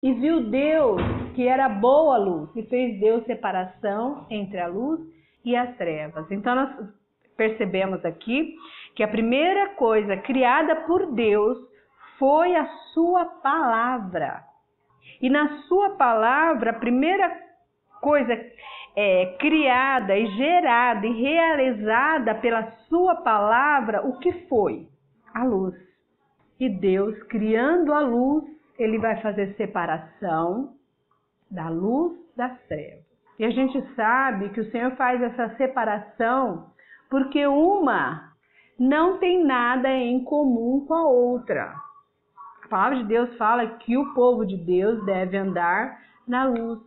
E viu Deus que era boa a luz, e fez Deus separação entre a luz e as trevas. Então nós percebemos aqui que a primeira coisa criada por Deus foi a sua palavra. E na sua palavra, a primeira coisa criada e gerada e realizada pela sua palavra, o que foi? A luz. E Deus, criando a luz, Ele vai fazer separação da luz das trevas. E a gente sabe que o Senhor faz essa separação porque uma não tem nada em comum com a outra. A palavra de Deus fala que o povo de Deus deve andar na luz.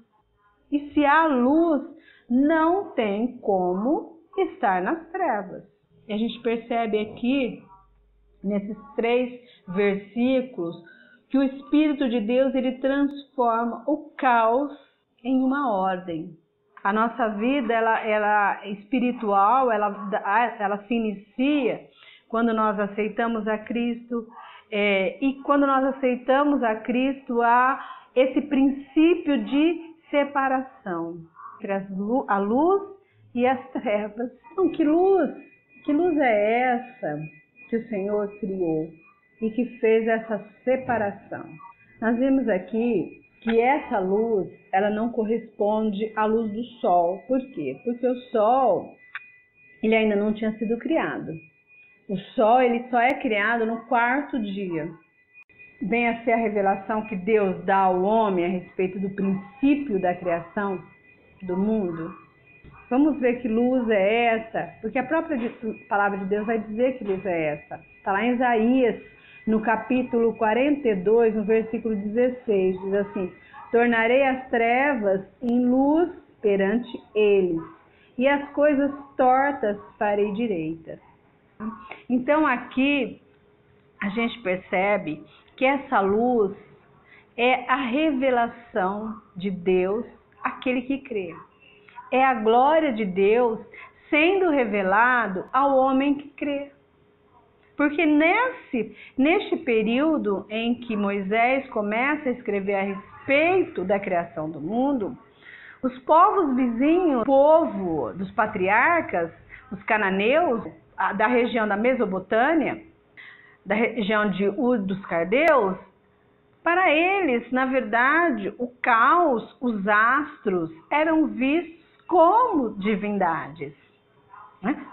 E se há luz, não tem como estar nas trevas. E a gente percebe aqui, nesses 3 versículos, que o Espírito de Deus ele transforma o caos em uma ordem. A nossa vida ela espiritual, ela se inicia quando nós aceitamos a Cristo. E quando nós aceitamos a Cristo, há esse princípio de separação entre a luz e as trevas. Então, que luz é essa que o Senhor criou e que fez essa separação? Nós vimos aqui que essa luz, ela não corresponde à luz do sol. Por quê? Porque o sol, ele ainda não tinha sido criado. O sol, ele só é criado no 4º dia. Vem a ser a revelação que Deus dá ao homem a respeito do princípio da criação do mundo. Vamos ver que luz é essa, porque a própria palavra de Deus vai dizer que luz é essa. Está lá em Isaías, no capítulo 42, no versículo 16, diz assim: tornarei as trevas em luz perante eles, e as coisas tortas farei direitas. Então aqui a gente percebe que essa luz é a revelação de Deus àquele que crê. É a glória de Deus sendo revelado ao homem que crê. Porque neste período em que Moisés começa a escrever a respeito da criação do mundo, os povos vizinhos, o povo dos patriarcas, os cananeus, da região da Mesopotâmia, da região de Ur dos Caldeus, para eles, na verdade, o caos, os astros, eram vistos como divindades.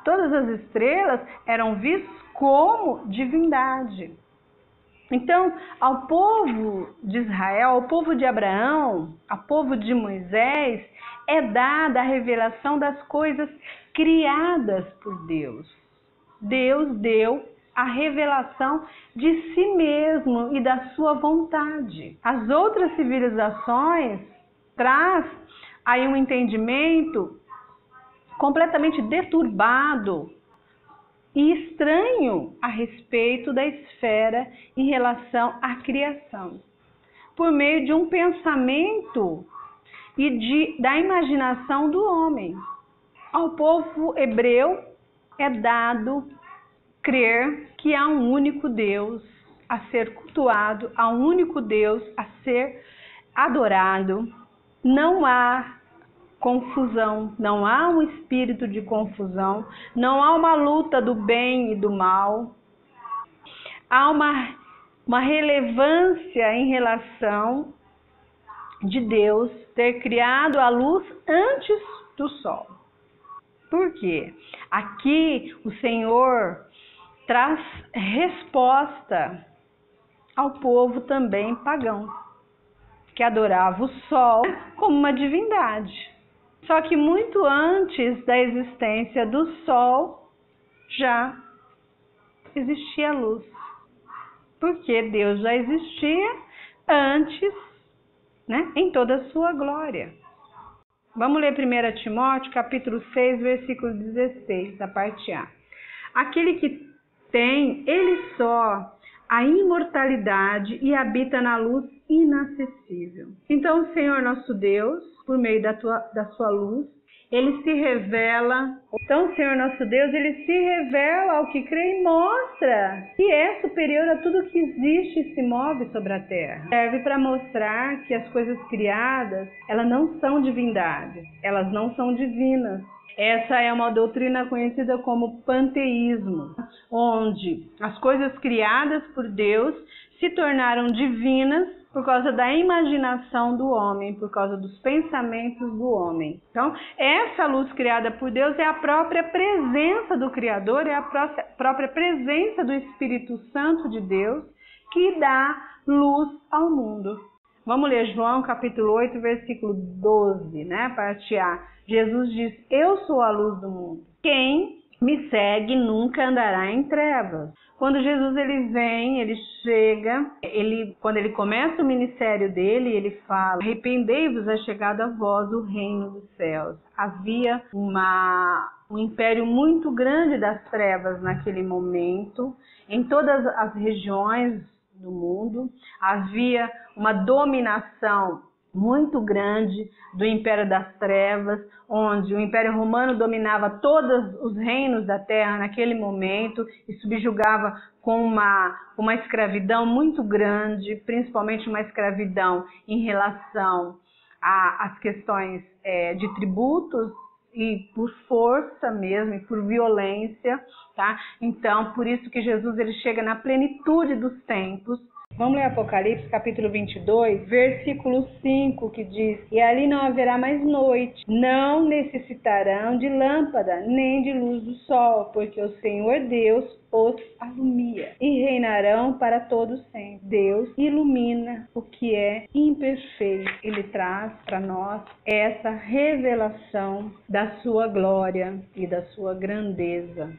Todas as estrelas eram vistas como divindade. Então, ao povo de Israel, ao povo de Abraão, ao povo de Moisés, é dada a revelação das coisas criadas por Deus. Deus deu a revelação de si mesmo e da sua vontade. As outras civilizações traz aí um entendimento completamente deturbado e estranho a respeito da esfera em relação à criação, por meio de um pensamento e da imaginação do homem. Ao povo hebreu é dado crer que há um único Deus a ser cultuado, há um único Deus a ser adorado. Não há confusão, não há um espírito de confusão, não há uma luta do bem e do mal. Há uma relevância em relação de Deus ter criado a luz antes do sol. Por quê? Aqui o Senhor traz resposta ao povo também pagão, que adorava o sol como uma divindade. Só que muito antes da existência do sol, já existia luz. Porque Deus já existia antes, em toda a sua glória. Vamos ler 1 Timóteo, capítulo 6, versículo 16, a parte A. Aquele que tem, ele só, a imortalidade e habita na luz inacessível. Então, o Senhor nosso Deus, por meio da sua luz, ele se revela. Então, o Senhor nosso Deus, ele se revela ao que crê e mostra que é superior a tudo que existe e se move sobre a terra. Serve para mostrar que as coisas criadas, elas não são divindades, elas não são divinas. Essa é uma doutrina conhecida como panteísmo, onde as coisas criadas por Deus se tornaram divinas por causa da imaginação do homem, por causa dos pensamentos do homem. Então, essa luz criada por Deus é a própria presença do Criador, é a própria presença do Espírito Santo de Deus que dá luz ao mundo. Vamos ler João capítulo 8, versículo 12, né? Parte A. Jesus diz: eu sou a luz do mundo. Quem me segue nunca andará em trevas. Quando Jesus ele vem, ele chega, quando ele começa o ministério dele, ele fala: arrependei-vos, é chegado a vós o reino dos céus. Havia um império muito grande das trevas naquele momento, em todas as regiões do mundo. Havia uma dominação muito grande do Império das Trevas, onde o Império Romano dominava todos os reinos da terra naquele momento e subjugava com uma escravidão muito grande, principalmente uma escravidão em relação às questões de tributos e por força mesmo, e por violência, tá? Então, por isso que Jesus ele chega na plenitude dos tempos. Vamos ler Apocalipse, capítulo 22, versículo 5, que diz: e ali não haverá mais noite, não necessitarão de lâmpada, nem de luz do sol, porque o Senhor Deus os alumia, e reinarão para todos sempre. Deus ilumina o que é imperfeito. Ele traz para nós essa revelação da sua glória e da sua grandeza.